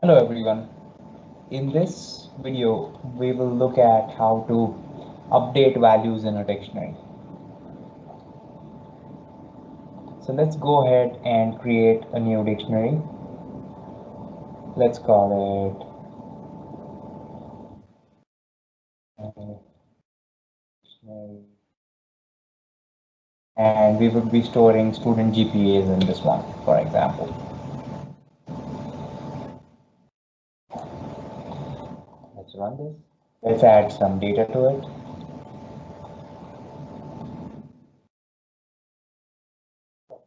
Hello everyone. In this video, we will look at how to update values in a dictionary. So let's go ahead and create a new dictionary. Let's call it dictionary. And we will be storing student GPAs in this one, for example. Let's run this. Let's add some data to it.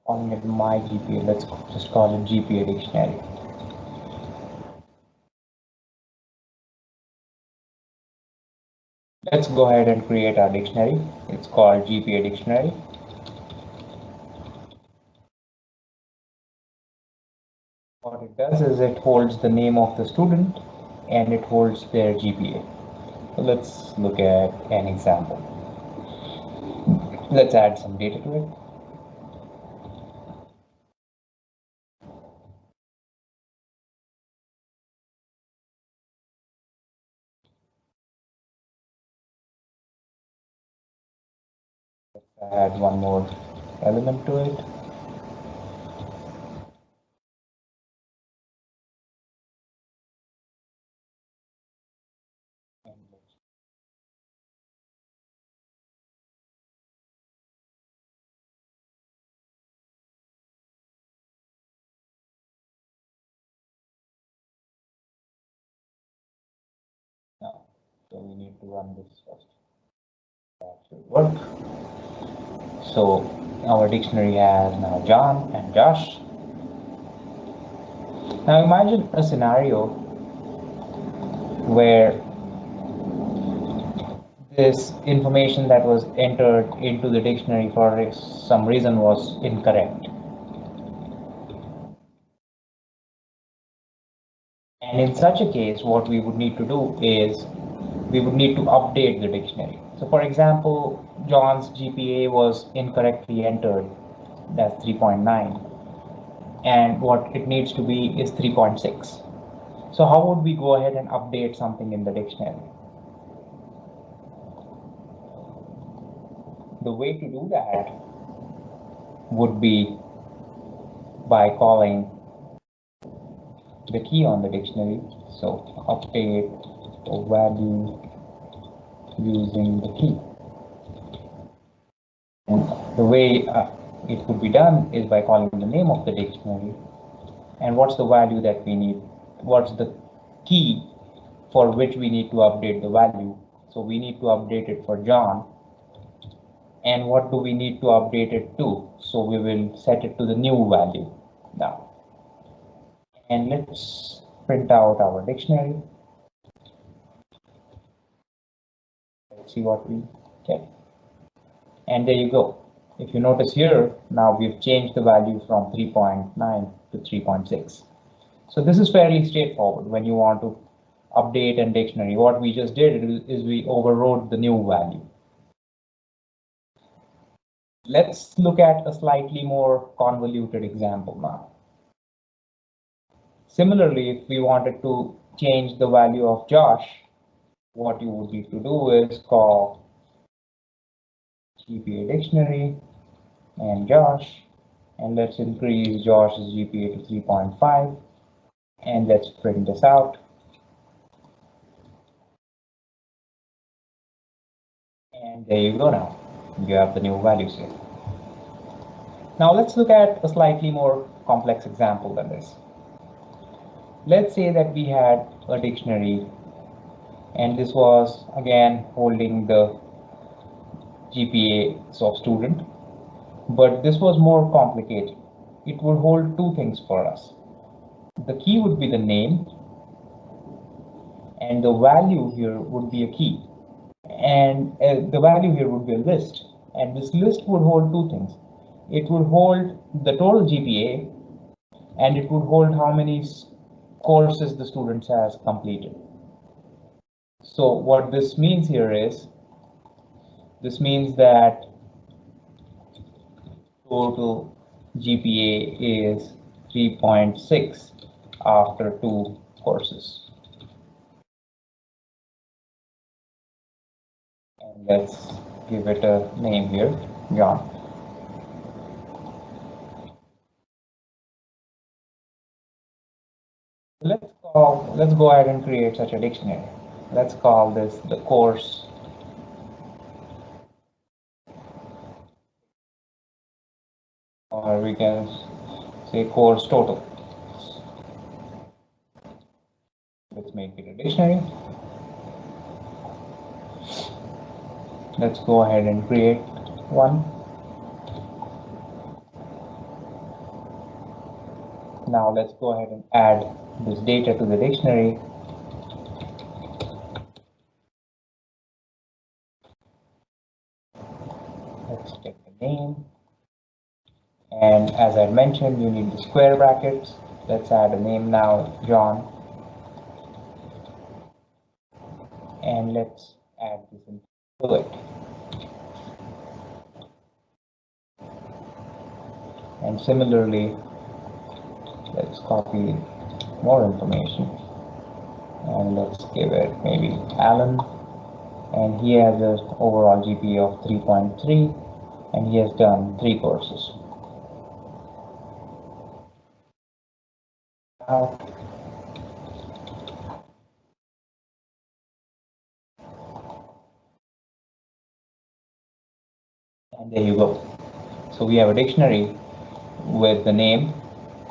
Calling it my GPA, let's just call it GPA dictionary. Let's go ahead and create our dictionary. It's called GPA dictionary. What it does is it holds the name of the student and it holds their GPA. So let's look at an example. Let's add some data to it. Let's add one more element to it. Now, so we need to run this first. That should work. So our dictionary has now John and Josh. Now imagine a scenario where this information that was entered into the dictionary for some reason was incorrect. And in such a case, what we would need to do is we would need to update the dictionary. So for example, John's GPA was incorrectly entered, that's 3.9, and what it needs to be is 3.6. So how would we go ahead and update something in the dictionary? The way to do that would be by calling the key on the dictionary. So update the value using the key. And the way it could be done is by calling the name of the dictionary and what's the value that we need, what's the key for which we need to update the value. So we need to update it for John. And what do we need to update it to? So we will set it to the new value now. And let's print out our dictionary. Let's see what we get. And there you go. If you notice here, now we've changed the value from 3.9 to 3.6. So this is fairly straightforward when you want to update a dictionary. What we just did is we overrode the new value. Let's look at a slightly more convoluted example now. Similarly, if we wanted to change the value of Josh, what you would need to do is call GPA dictionary and Josh, and let's increase Josh's GPA to 3.5, and let's print this out. And there you go now. You have the new values here. Now let's look at a slightly more complex example than this. Let's say that we had a dictionary and this was again holding the GPA of student, but this was more complicated. It would hold two things for us. The key would be the name and the value here would be a key. And the value here would be a list, and this list would hold two things. It would hold the total GPA and it would hold how many courses the student has completed. So what this means here is, this means that total GPA is 3.6 after 2 courses. And let's give it a name here, John. Let's go ahead and create such a dictionary. Let's call this the course, or we can say course total. Let's make it a dictionary. Let's go ahead and create one. Now let's go ahead and add this data to the dictionary. Let's get the name. And as I mentioned, you need the square brackets. Let's add a name now, John. And let's add this into it. And similarly, let's copy more information. And let's give it maybe Alan. And he has an overall GPA of 3.3, and he has done 3 courses. And there you go. So we have a dictionary with the name,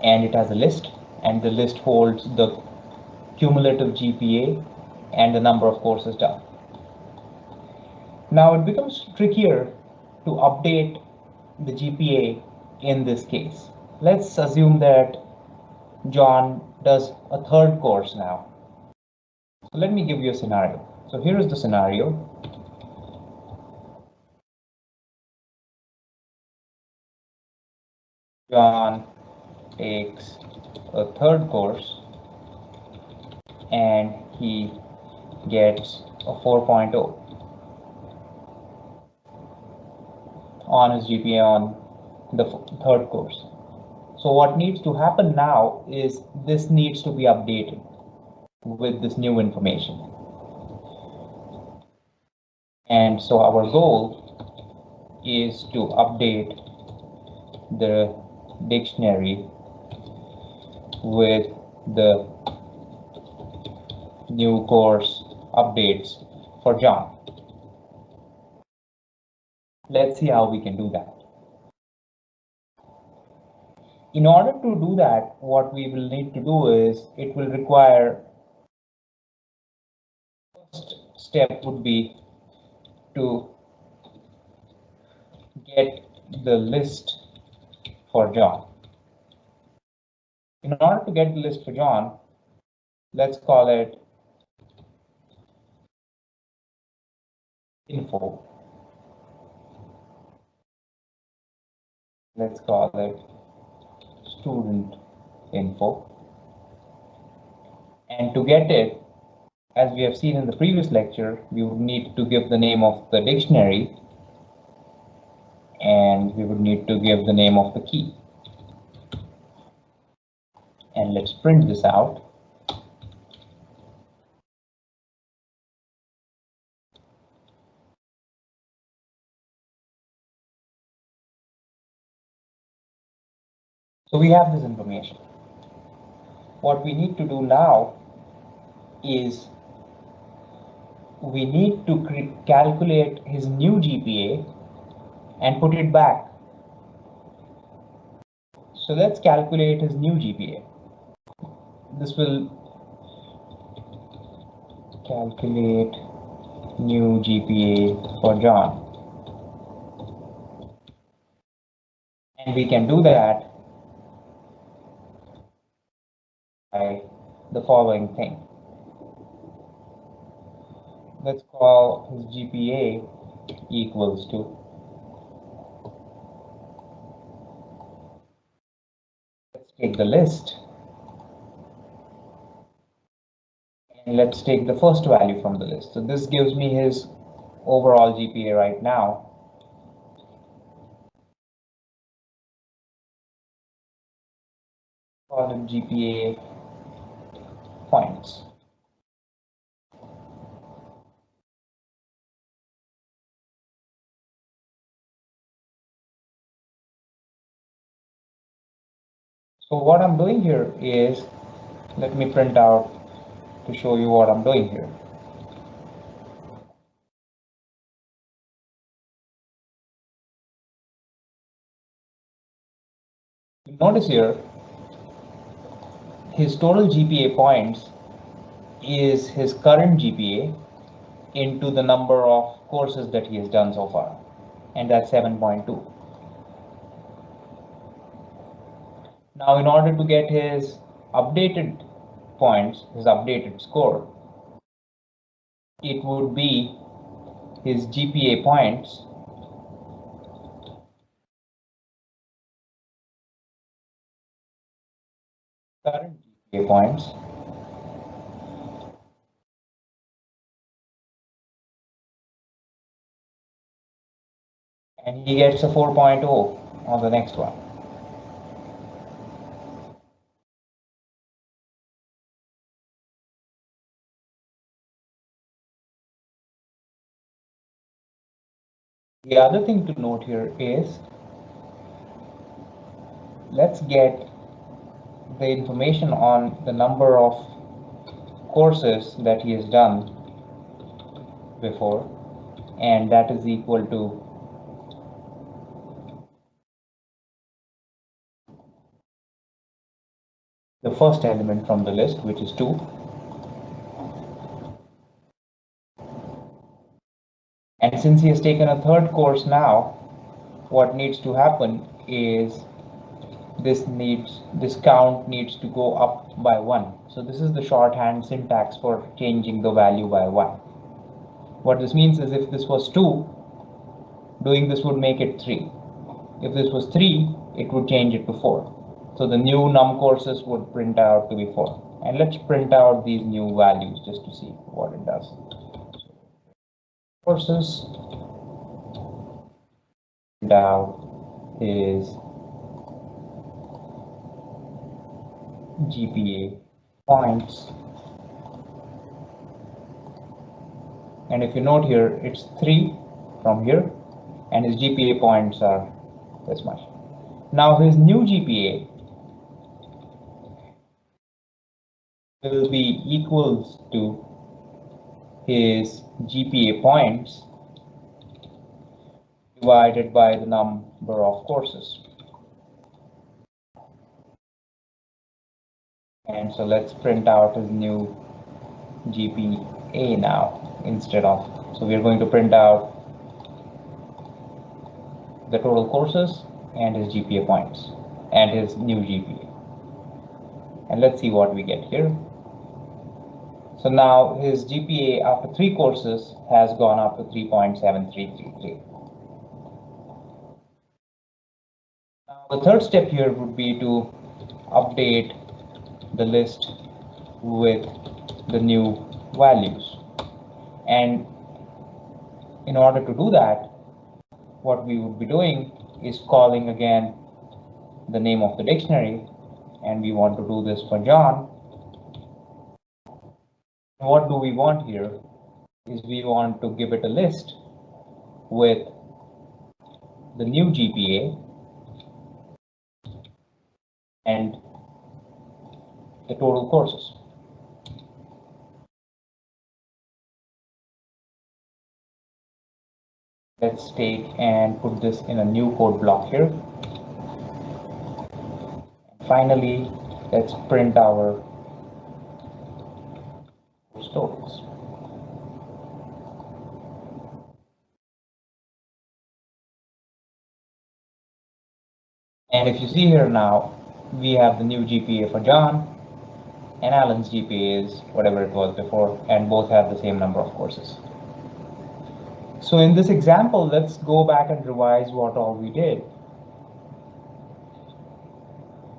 and it has a list, and the list holds the cumulative GPA and the number of courses done. Now it becomes trickier to update the GPA in this case. Let's assume that John does a 3rd course now. So let me give you a scenario. So here is the scenario. John takes a 3rd course and he gets a 4.0 on his GPA on the 3rd course. So what needs to happen now is this needs to be updated with this new information. And so our goal is to update the dictionary with the new course updates for John. Let's see how we can do that. In order to do that, what we will need to do is, it will require, first step would be to get the list for John. In order to get the list for John, let's call it info. Let's call it student info. And to get it, as we have seen in the previous lecture, we would need to give the name of the dictionary, and we would need to give the name of the key. And let's print this out. So we have this information. What we need to do now is we need to calculate his new GPA and put it back. So let's calculate his new GPA. This will calculate new GPA for John. And we can do that by the following thing. Let's call his GPA equals to, let's take the list and let's take the first value from the list. So this gives me his overall GPA right now. Call it GPA points. So what I'm doing here is, let me print out to show you what I'm doing here. Notice here, his total GPA points is his current GPA into the number of courses that he has done so far, and that's 7.2. Now, in order to get his updated points, his updated score, it would be his GPA points current GPA points and he gets a 4.0 on the next one. The other thing to note here is, let's get the information on the number of courses that he has done before, and that is equal to the first element from the list, which is 2. And since he has taken a third course now, what needs to happen is this count needs to go up by 1. So this is the shorthand syntax for changing the value by 1. What this means is, if this was 2, doing this would make it 3. If this was 3, it would change it to 4. So the new num courses would print out to be 4. And let's print out these new values just to see what it does. Courses print out is GPA points, and if you note here, it's 3 from here, and his GPA points are this much. Now his new GPA will be equals to his GPA points divided by the number of courses. And so let's print out his new GPA now instead of, so we're going to print out the total courses and his GPA points and his new GPA. And let's see what we get here. So now his GPA after 3 courses has gone up to 3.7333. Now the third step here would be to update the list with the new values. And in order to do that, what we would be doing is calling again the name of the dictionary, and we want to do this for John. What do we want here is, we want to give it a list with the new GPA and the total courses. Let's take and put this in a new code block here. Finally, let's print our totals. And if you see here now, we have the new GPA for John, and Alan's GPA is whatever it was before, and both have the same number of courses. So in this example, let's go back and revise what all we did.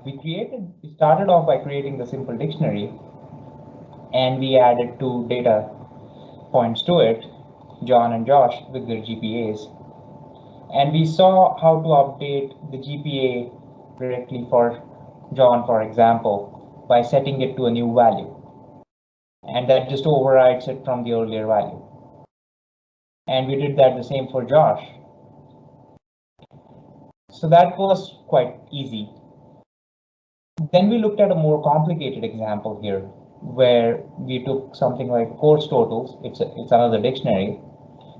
We started off by creating the simple dictionary, and we added 2 data points to it, John and Josh, with their GPAs. And we saw how to update the GPA directly for John, for example, by setting it to a new value. and that just overrides it from the earlier value. And we did that the same for Josh. So that was quite easy. Then we looked at a more complicated example here, where we took something like course totals. It's another dictionary,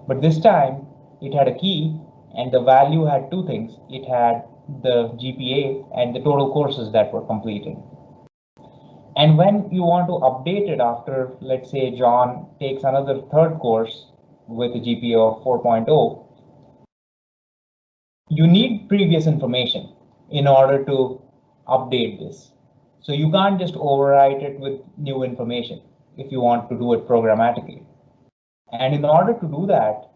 but this time it had a key, and the value had two things. It had the GPA and the total courses that were completed. And when you want to update it after, let's say, John takes another third course with a GPA of 4.0, you need previous information in order to update this. So you can't just overwrite it with new information if you want to do it programmatically. And in order to do that,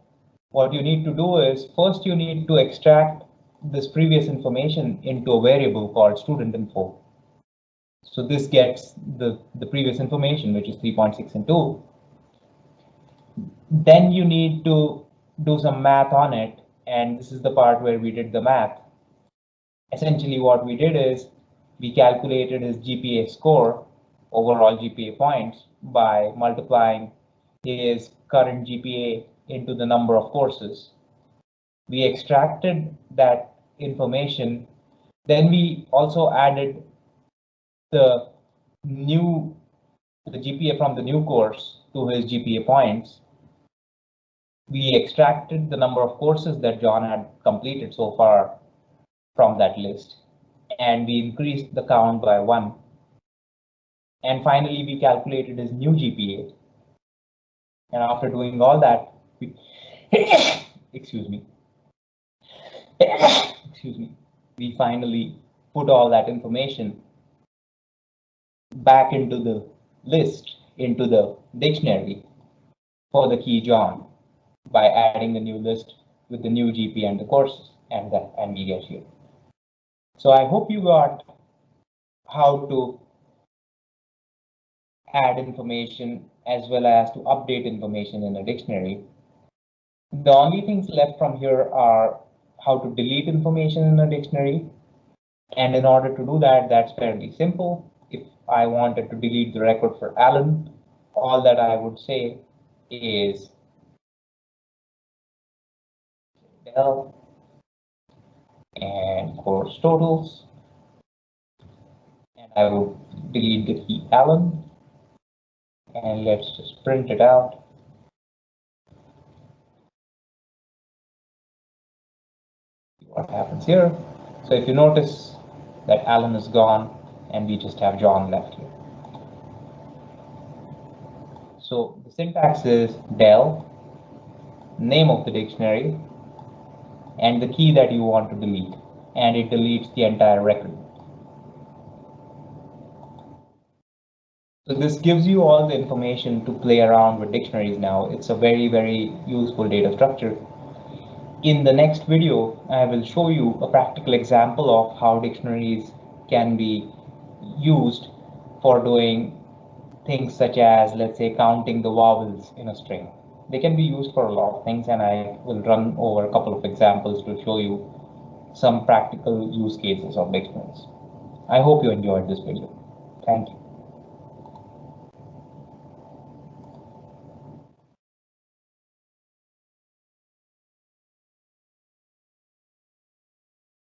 what you need to do is first you need to extract this previous information into a variable called student info. So this gets the previous information, which is 3.6 and 2. Then you need to do some math on it. And this is the part where we did the math. Essentially, what we did is we calculated his GPA score, overall GPA points, by multiplying his current GPA into the number of courses. We extracted that information. Then we also added the GPA from the new course to his GPA points. We extracted the number of courses that John had completed so far from that list, and we increased the count by 1. And finally, we calculated his new GPA. And after doing all that, we excuse me, we finally put all that information back into the list, into the dictionary for the key John by adding the new list with the new GPA and the courses, and we get here. So I hope you got how to add information as well as to update information in a dictionary. The only things left from here are how to delete information in a dictionary. And in order to do that, that's fairly simple. If I wanted to delete the record for Alan, all that I would say is del and course totals, and I will delete the key Alan, and let's just print it out. See what happens here. So if you notice that Alan is gone and we just have John left here. So the syntax is del, name of the dictionary, and the key that you want to delete, and it deletes the entire record. So this gives you all the information to play around with dictionaries now. It's a very, very useful data structure. In the next video, I will show you a practical example of how dictionaries can be used for doing things such as, let's say, counting the vowels in a string. They can be used for a lot of things, and I will run over a couple of examples to show you some practical use cases of dictionaries. I hope you enjoyed this video. Thank you.